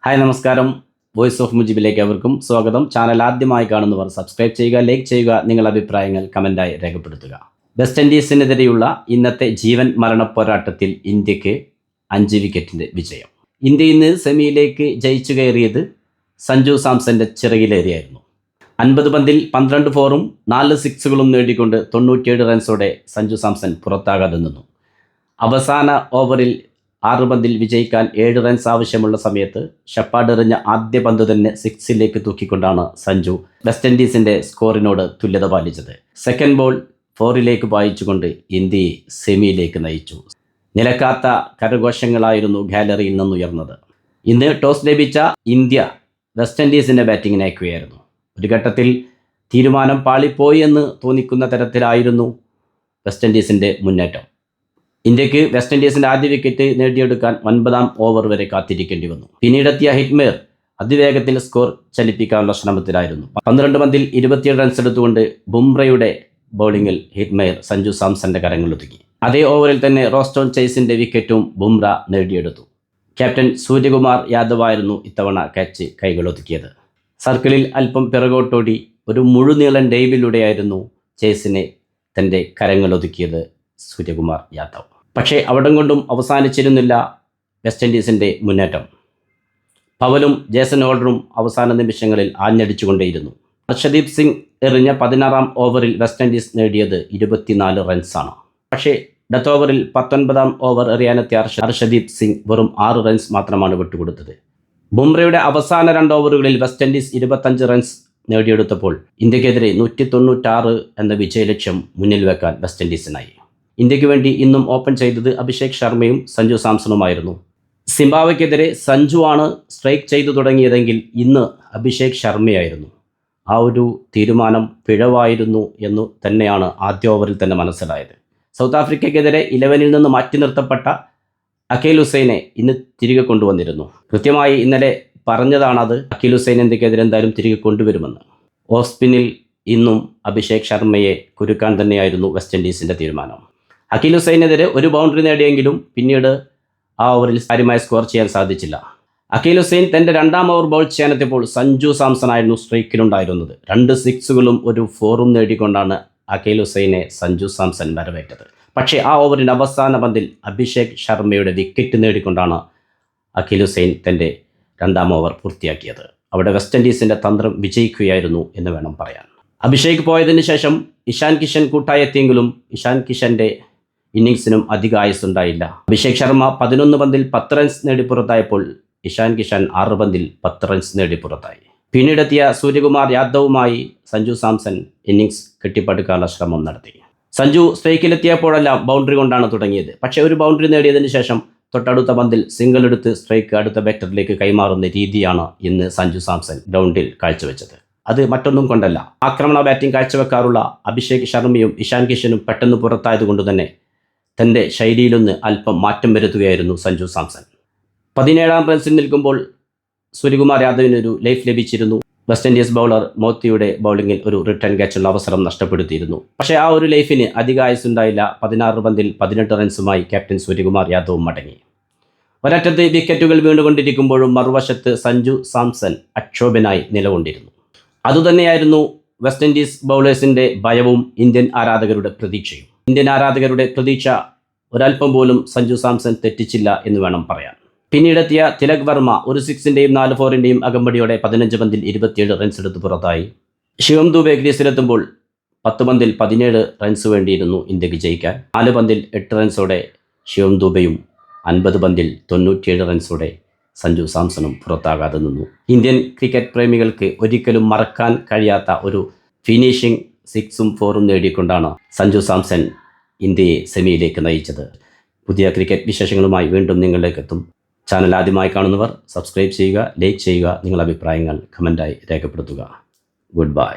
Hi നമസ്കാരം. Voice of മുജിബിലേക്ക് അവർക്കും സ്വാഗതം. ചാനൽ ആദ്യമായി കാണുന്നവർ സബ്സ്ക്രൈബ് ചെയ്യുക, ലൈക്ക് ചെയ്യുക, നിങ്ങളുടെ അഭിപ്രായങ്ങൾ കമൻറ്റായി രേഖപ്പെടുത്തുക. വെസ്റ്റ് ഇൻഡീസിനെതിരെയുള്ള ഇന്നത്തെ ജീവൻ മരണ പോരാട്ടത്തിൽ ഇന്ത്യക്ക് 5 വിക്കറ്റിൻ്റെ വിജയം. ഇന്ത്യ ഇന്ന് സെമിയിലേക്ക് ജയിച്ചു കയറിയത് സഞ്ജു സാംസന്റെ ചിറകിലേറിയായിരുന്നു. 50 പന്തിൽ 12 ഫോറും 4 സിക്സുകളും നേടിക്കൊണ്ട് 97 റൺസോടെ സഞ്ജു സാംസൺ പുറത്താകാതെ നിന്നു. അവസാന ഓവറിൽ 6 പന്തിൽ വിജയിക്കാൻ 7 റൺസ് ആവശ്യമുള്ള സമയത്ത് ഷപ്പാടെറിഞ്ഞ ആദ്യ പന്ത് തന്നെ 6ലേക്ക് തൂക്കിക്കൊണ്ടാണ് സഞ്ജു വെസ്റ്റ് ഇൻഡീസിന്റെ സ്കോറിനോട് തുല്യത പാലിച്ചത്. സെക്കൻഡ് ബോൾ 4ലേക്ക് പായിച്ചുകൊണ്ട് ഇന്ത്യയെ സെമിയിലേക്ക് നയിച്ചു. നിലക്കാത്ത കരഘോഷങ്ങളായിരുന്നു ഗാലറിയിൽ നിന്നുയർന്നത്. ഇന്ന് ടോസ് ലഭിച്ച ഇന്ത്യ വെസ്റ്റ് ഇൻഡീസിന്റെ ബാറ്റിങ്ങിന് അയക്കുകയായിരുന്നു. ഒരു ഘട്ടത്തിൽ തീരുമാനം പാളിപ്പോയി എന്ന് തോന്നിക്കുന്ന തരത്തിലായിരുന്നു വെസ്റ്റ് ഇൻഡീസിന്റെ മുന്നേറ്റം. ഇന്ത്യക്ക് വെസ്റ്റ് ഇൻഡീസിന്റെ ആദ്യ വിക്കറ്റ് നേടിയെടുക്കാൻ 9ാം ഓവർ വരെ കാത്തിരിക്കേണ്ടി വന്നു. പിന്നീടെത്തിയ ഹിറ്റ്മെയർ അതിവേഗത്തിൽ സ്കോർ ചലിപ്പിക്കാനുള്ള ശ്രമത്തിലായിരുന്നു. 12 പന്തിൽ 27 റൺസ് എടുത്തുകൊണ്ട് ബുംറയുടെ ബൗളിങ്ങിൽ ഹിറ്റ്മെയർ സഞ്ജു സാംസന്റെ കരങ്ങളിലൊതുക്കി. അതേ ഓവറിൽ തന്നെ റോസ്റ്റോൺ ചേസിന്റെ വിക്കറ്റും ബുംറ നേടിയെടുത്തു. ക്യാപ്റ്റൻ സൂര്യകുമാർ യാദവ് ആയിരുന്നു ഇത്തവണ ക്യാച്ച് കൈകളൊതുക്കിയത്. സർക്കിളിൽ അല്പം പിറകോട്ടോടി ഒരു മുഴുനീളൻ ഡൈവിലൂടെയായിരുന്നു ചേസിനെ തൻ്റെ കരങ്ങളൊതുക്കിയത് സൂര്യകുമാർ യാദവ്. പക്ഷേ അവിടം കൊണ്ടും അവസാനിച്ചിരുന്നില്ല വെസ്റ്റ് ഇൻഡീസിൻ്റെ മുന്നേറ്റം. പവലും ജേസൺ ഹോൾഡറും അവസാന നിമിഷങ്ങളിൽ ആഞ്ഞടിച്ചുകൊണ്ടേയിരുന്നു. ഹർഷദീപ് സിംഗ് എറിഞ്ഞ 16ാം ഓവറിൽ വെസ്റ്റ് ഇൻഡീസ് നേടിയത് 24 റൺസാണ്. പക്ഷേ ഡെത്ത് ഓവറിൽ 19ാം ഓവർ എറിയാനെത്തിയ ഹർഷദീപ് സിംഗ് വെറും 6 റൺസ് മാത്രമാണ് വിട്ടുകൊടുത്തത്. ബുംറയുടെ അവസാന 2 ഓവറുകളിൽ വെസ്റ്റ് ഇൻഡീസ് 25 റൺസ് നേടിയെടുത്തപ്പോൾ ഇന്ത്യക്കെതിരെ 196 എന്ന വിജയലക്ഷ്യം മുന്നിൽ വെക്കാൻ വെസ്റ്റ് ഇൻഡീസിനായി. ഇന്ത്യക്ക് വേണ്ടി ഇന്നും ഓപ്പൺ ചെയ്തത് അഭിഷേക് ശർമ്മയും സഞ്ജു സാംസണുമായിരുന്നു. സിംബാബ്വെക്കെതിരെ സഞ്ജു ആണ് സ്ട്രൈക്ക് ചെയ്തു തുടങ്ങിയതെങ്കിൽ ഇന്ന് അഭിഷേക് ശർമ്മയായിരുന്നു. ആ ഒരു തീരുമാനം പിഴവായിരുന്നു എന്നു തന്നെയാണ് ആദ്യ ഓവറിൽ തന്നെ മനസ്സിലായത്. സൗത്ത് ആഫ്രിക്കയ്ക്കെതിരെ 11ൽ നിന്ന് മാറ്റി നിർത്തപ്പെട്ട അഖിൽ ഹുസൈനെ ഇന്ന് തിരികെ കൊണ്ടുവന്നിരുന്നു. കൃത്യമായി ഇന്നലെ പറഞ്ഞതാണത്. അഖിൽ ഹുസൈൻ ഇന്ത്യക്കെതിരെ എന്തായാലും തിരികെ കൊണ്ടുവരുമെന്ന്. ഓഫ് സ്പിന്നിൽ ഇന്നും അഭിഷേക് ശർമ്മയെ കുരുക്കാൻ തന്നെയായിരുന്നു വെസ്റ്റ് ഇൻഡീസിൻ്റെ തീരുമാനം. അഖിൽ ഹുസൈനെതിരെ ഒരു ബൗണ്ടറി നേടിയെങ്കിലും പിന്നീട് ആ ഓവറിൽ കാര്യമായി സ്കോർ ചെയ്യാൻ സാധിച്ചില്ല. അഖിൽ ഹുസൈൻ തൻ്റെ 2ാം ഓവർ ബൗൾ ചെയ്യാനെത്തിയപ്പോൾ സഞ്ജു സാംസൺ ആയിരുന്നു സ്ട്രൈക്കിലുണ്ടായിരുന്നത്. 2 സിക്സുകളും ഒരു 4ഉം നേടിക്കൊണ്ടാണ് അഖിൽ ഹുസൈനെ സഞ്ജു സാംസൺ വരവേറ്റത്. പക്ഷേ ആ ഓവറിൻ്റെ അവസാന പന്തിൽ അഭിഷേക് ശർമ്മയുടെ വിക്കറ്റ് നേടിക്കൊണ്ടാണ് അഖിൽ ഹുസൈൻ തൻ്റെ 2ാം ഓവർ പൂർത്തിയാക്കിയത്. അവിടെ വെസ്റ്റ് ഇൻഡീസിൻ്റെ തന്ത്രം വിജയിക്കുകയായിരുന്നു എന്ന് വേണം പറയാൻ. അഭിഷേക് പോയതിന് ശേഷം ഇഷാൻ കിഷൻ കൂട്ടായെത്തിയെങ്കിലും ഇഷാൻ കിഷൻ്റെ ഇന്നിങ്സിനും അധിക ആയുസ്സുണ്ടായില്ല. അഭിഷേക് ശർമ്മ 11 പന്തിൽ 10 റൺസ് നേടി പുറത്തായപ്പോൾ ഇഷാൻ കിഷൻ 6 പന്തിൽ 10 റൺസ് നേടി പുറത്തായി. പിന്നീടെത്തിയ സൂര്യകുമാർ യാദവുമായി സഞ്ജു സാംസൺ ഇന്നിങ്സ് കെട്ടിപ്പടുക്കാനുള്ള ശ്രമം നടത്തി. സഞ്ജു സ്ട്രൈക്കിലെത്തിയപ്പോഴെല്ലാം ബൗണ്ടറി കൊണ്ടാണ് തുടങ്ങിയത്. പക്ഷേ ഒരു ബൗണ്ടറി നേടിയതിന് ശേഷം തൊട്ടടുത്ത പന്തിൽ സിംഗിൾ എടുത്ത് സ്ട്രൈക്ക് അടുത്ത ബാറ്ററിലേക്ക് കൈമാറുന്ന രീതിയാണ് ഇന്ന് സഞ്ജു സാംസൺ ഗ്രൗണ്ടിൽ കാഴ്ചവെച്ചത്. അത് മറ്റൊന്നും കൊണ്ടല്ല, ആക്രമണ ബാറ്റിംഗ് കാഴ്ചവെക്കാറുള്ള അഭിഷേക് ശർമ്മയും ഇഷാൻ കിഷനും പെട്ടെന്ന് പുറത്തായതുകൊണ്ട് തന്നെ തൻ്റെ ശൈലിയിലൊന്ന് അല്പം മാറ്റം വരുത്തുകയായിരുന്നു സഞ്ജു സാംസൺ. 17ാം റൺസിൽ നിൽക്കുമ്പോൾ സൂര്യകുമാർ യാദവിനൊരു ലൈഫ് ലഭിച്ചിരുന്നു. വെസ്റ്റ് ഇൻഡീസ് ബൗളർ മോത്തിയുടെ ബൗളിങ്ങിൽ ഒരു റിട്ടേൺ ക്യാച്ചുള്ള അവസരം നഷ്ടപ്പെടുത്തിയിരുന്നു. പക്ഷേ ആ ഒരു ലൈഫിന് അധിക ആയുസ്സുണ്ടായില്ല. 16 പന്തിൽ 18 റൺസുമായി ക്യാപ്റ്റൻ സൂര്യകുമാർ യാദവും മടങ്ങി. ഒരറ്റത്ത് വിക്കറ്റുകൾ വീണുകൊണ്ടിരിക്കുമ്പോഴും മറുവശത്ത് സഞ്ജു സാംസൺ അക്ഷോഭനായി നിലകൊണ്ടിരുന്നു. അതുതന്നെയായിരുന്നു വെസ്റ്റ് ഇൻഡീസ് ബൗളേഴ്സിൻ്റെ ഭയവും ഇന്ത്യൻ ആരാധകരുടെ പ്രതീക്ഷയും. ഇന്ത്യൻ ആരാധകരുടെ പ്രതീക്ഷ ഒരല്പം പോലും സഞ്ജു സാംസൺ തെറ്റിച്ചില്ല എന്ന് വേണം പറയാൻ. പിന്നീടെത്തിയ തിലക് വർമ്മ ഒരു 6ൻ്റെയും 4 4ൻ്റെയും അകമ്പടിയോടെ 15 പന്തിൽ 27 റൺസ് എടുത്ത് പുറത്തായി. ശിവം ദുബെ ക്രീസിലെത്തുമ്പോൾ 10 പന്തിൽ 17 റൺസ് വേണ്ടിയിരുന്നു ഇന്ത്യക്ക് ജയിക്കാൻ. 4 പന്തിൽ 8 റൺസോടെ ശിവം ദുബെയും 50 പന്തിൽ 97 റൺസോടെ സഞ്ജു സാംസണും പുറത്താകാതെ നിന്നു. ഇന്ത്യൻ ക്രിക്കറ്റ് പ്രേമികൾക്ക് ഒരിക്കലും മറക്കാൻ കഴിയാത്ത ഒരു ഫിനിഷിംഗ് 6ഉം 4ഉം നേടിക്കൊണ്ടാണ് സഞ്ജു സാംസൺ ഇന്ത്യയെ സെമിയിലേക്ക് നയിച്ചത്. പുതിയ ക്രിക്കറ്റ് വിശേഷങ്ങളുമായി വീണ്ടും നിങ്ങളിലേക്ക് എത്തും. ചാനൽ ആദ്യമായി കാണുന്നവർ സബ്സ്ക്രൈബ് ചെയ്യുക, ലൈക്ക് ചെയ്യുക, നിങ്ങളുടെ അഭിപ്രായങ്ങൾ കമൻറ്റായി രേഖപ്പെടുത്തുക. Good bye.